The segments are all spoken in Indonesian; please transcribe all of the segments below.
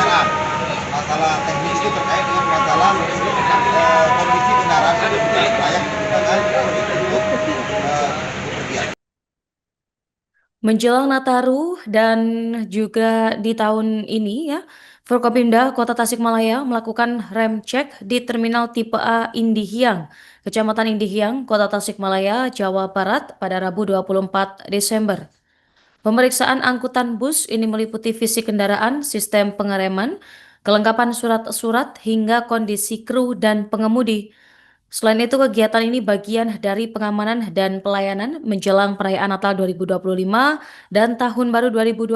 kendaraan. Masalah teknis itu terkait dengan masalah kondisi kendaraan yang tidak layak digunakan untuk bepergian. Menjelang Nataru dan juga di tahun ini ya, Forkopimda Kota Tasikmalaya melakukan rem cek di Terminal Tipe A Indihiang, Kecamatan Indihiang, Kota Tasikmalaya, Jawa Barat pada Rabu 24 Desember. Pemeriksaan angkutan bus ini meliputi fisik kendaraan, sistem pengereman, kelengkapan surat-surat hingga kondisi kru dan pengemudi. Selain itu, kegiatan ini bagian dari pengamanan dan pelayanan menjelang perayaan Natal 2025 dan Tahun Baru 2026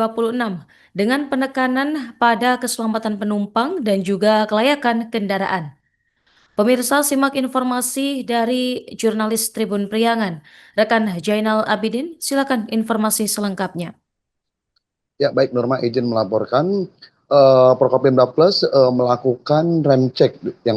dengan penekanan pada keselamatan penumpang dan juga kelayakan kendaraan. Pemirsa, simak informasi dari jurnalis Tribun Priangan. Rekan Jainal Abidin, silakan informasi selengkapnya. Ya, baik Norma izin melaporkan Prokopimda Plus melakukan rem cek yang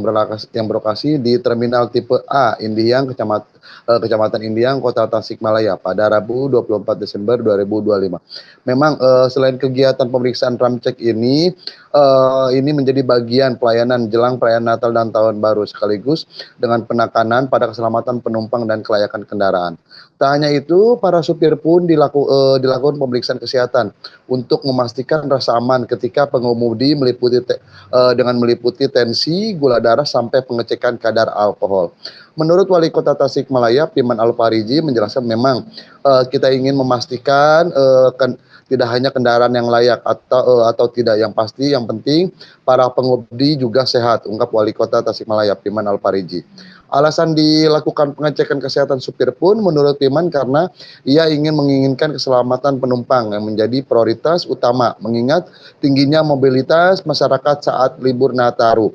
berlokasi di Terminal Tipe A Indiang, Kecamatan Indiang, Kota Tasikmalaya pada Rabu 24 Desember 2025. Memang selain kegiatan pemeriksaan rem cek ini menjadi bagian pelayanan jelang perayaan Natal dan Tahun Baru sekaligus dengan penekanan pada keselamatan penumpang dan kelayakan kendaraan. Tak hanya itu, para supir pun dilakukan pemeriksaan kesehatan untuk memastikan rasa aman ketika pengemudi dengan meliputi tensi, gula darah sampai pengecekan kadar alkohol. Menurut Wali Kota Tasikmalaya, Piman Al-Fariji menjelaskan memang kita ingin memastikan tidak hanya kendaraan yang layak atau tidak, yang pasti yang penting para pengemudi juga sehat, ungkap Wali Kota Tasikmalaya Piman Al-Fariji. Alasan dilakukan pengecekan kesehatan supir pun menurut Piman karena ia menginginkan keselamatan penumpang yang menjadi prioritas utama mengingat tingginya mobilitas masyarakat saat libur Nataru.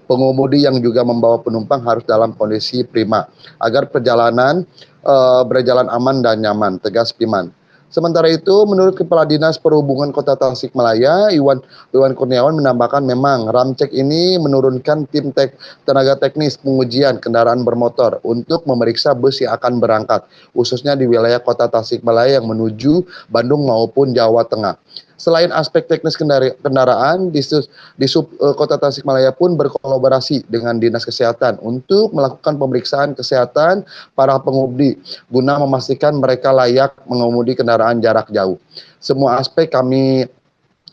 Pengemudi yang juga membawa penumpang harus dalam kondisi prima agar perjalanan berjalan aman dan nyaman, tegas Piman. Sementara itu, menurut Kepala Dinas Perhubungan Kota Tasikmalaya, Iwan Kurniawan menambahkan memang ramcek ini menurunkan tim tenaga teknis pengujian kendaraan bermotor untuk memeriksa bus yang akan berangkat, khususnya di wilayah Kota Tasikmalaya yang menuju Bandung maupun Jawa Tengah. Selain aspek teknis kendaraan, Kota Tasikmalaya pun berkolaborasi dengan Dinas Kesehatan untuk melakukan pemeriksaan kesehatan para pengemudi guna memastikan mereka layak mengemudi kendaraan jarak jauh. Semua aspek kami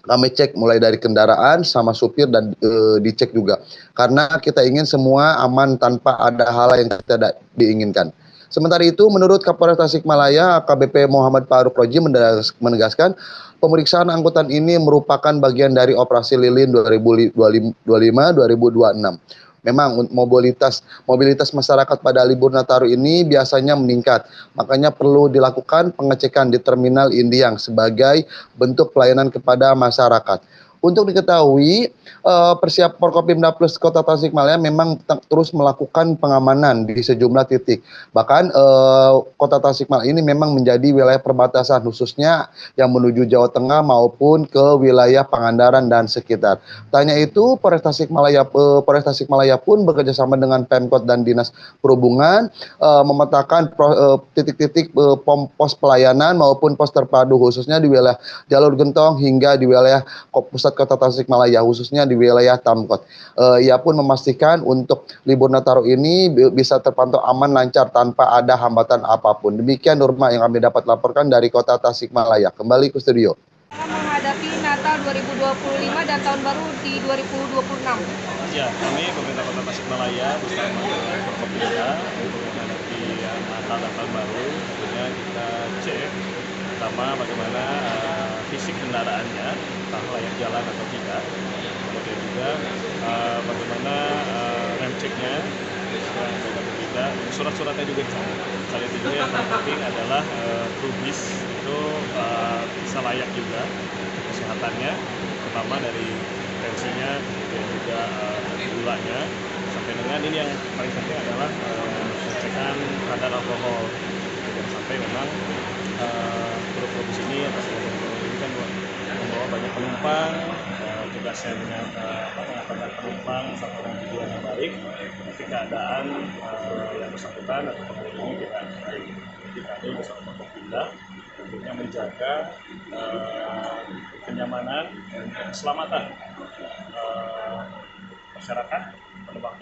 cek mulai dari kendaraan sama supir dan dicek juga karena kita ingin semua aman tanpa ada hal yang tidak diinginkan. Sementara itu, menurut Kapolres Tasikmalaya, AKBP Muhammad Faruk Roji menegaskan pemeriksaan angkutan ini merupakan bagian dari operasi lilin 2025-2026. Memang mobilitas masyarakat pada libur Nataru ini biasanya meningkat, makanya perlu dilakukan pengecekan di Terminal Indiang sebagai bentuk pelayanan kepada masyarakat. Untuk diketahui, persiap Forkopimda Plus Kota Tasikmalaya memang terus melakukan pengamanan di sejumlah titik. Bahkan Kota Tasikmalaya ini memang menjadi wilayah perbatasan khususnya yang menuju Jawa Tengah maupun ke wilayah Pangandaran dan sekitar. Tanya itu, Polres Tasikmalaya pun bekerjasama dengan Pemkot dan Dinas Perhubungan memetakan titik-titik pos pelayanan maupun pos terpadu khususnya di wilayah Jalur Gentong hingga di wilayah pusat Kota Tasikmalaya khususnya di wilayah Tamkot. Ia pun memastikan untuk libur Nataru ini bisa terpantau aman lancar tanpa ada hambatan apapun. Demikian Nurma yang kami dapat laporkan dari Kota Tasikmalaya. Kembali ke studio. Menghadapi Natal 2025 dan Tahun Baru di 2026. Ya, kami pemerintah Kota Tasikmalaya bersama dengan Forkopimda untuk menghadapi Natal dan Tahun Baru, tentunya kita cek pertama bagaimana fisik kendaraannya, entah layak jalan atau tidak. Kemudian juga bagaimana rem ceknya, surat-suratnya juga dicek. Selain itu juga yang terpenting adalah kru bis itu bisa layak juga kesehatannya, pertama dari tensinya, kemudian juga gulanya, sampai dengan ini yang paling penting adalah pengecekan kadar alkohol. Jangan sampai memang kru bis ini atau ini kan membawa banyak penumpang, tugasnya mengantarkan penumpang sampai dengan tujuan yang baik, tapi keadaan yang bersangkutan atau pengemudi ini tidak baik. Jadi kami bersama Forkopimda tentunya menjaga kenyamanan dan keselamatan masyarakat,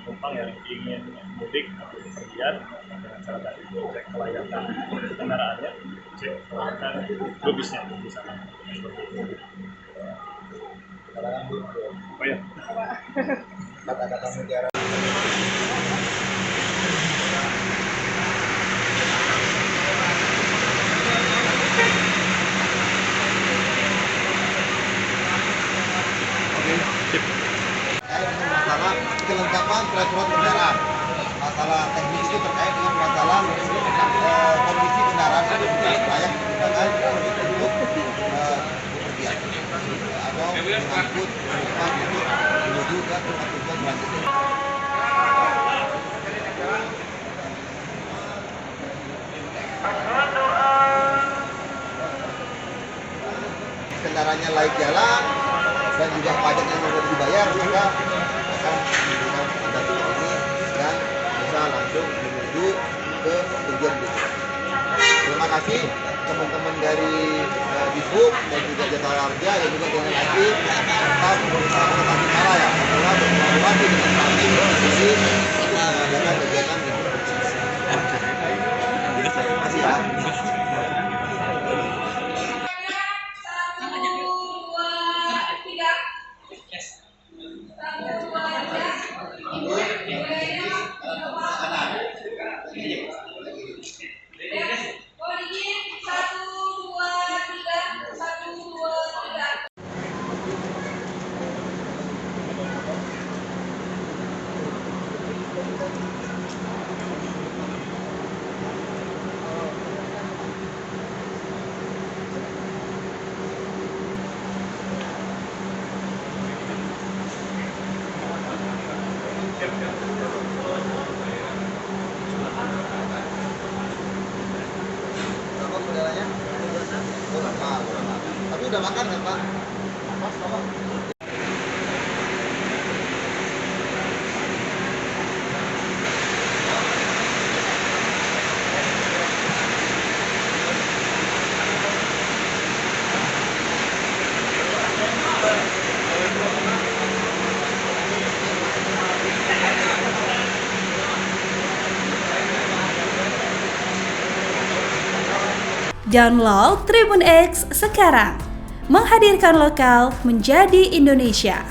penumpang yang ingin mudik atau bepergian dengan cara tadi cek kelayakan kendaraannya, cek kelayakan lubisnya di sana. Seperti itu. Oh ya. Kata-kata mutiara. Terkait dengan masalah kelengkapan surat-surat kendaraan. Masalah teknis itu terkait dengan masalah kondisi kendaraan layak digunakan untuk bepergian atau mengangkut penumpang untuk menuju ke tempat tujuan selanjutnya. Kendaraannya layak jalan dan juga pajak yang sudah dibayar, maka akan diberikan tanda tiket ini dan bisa langsung menuju ke tujuan berikutnya. Terima kasih teman-teman dari Dishub dan juga Jasa Marga dan juga dengan lagi serta pemerintah Kota Tasikmalaya yang telah berkolaborasi dengan kami untuk mengadakan kegiatan ini. Terima kasih ya. Tapi udah makan kan Pak? Mas, Bapak? Download Tribun X sekarang, menghadirkan lokal menjadi Indonesia.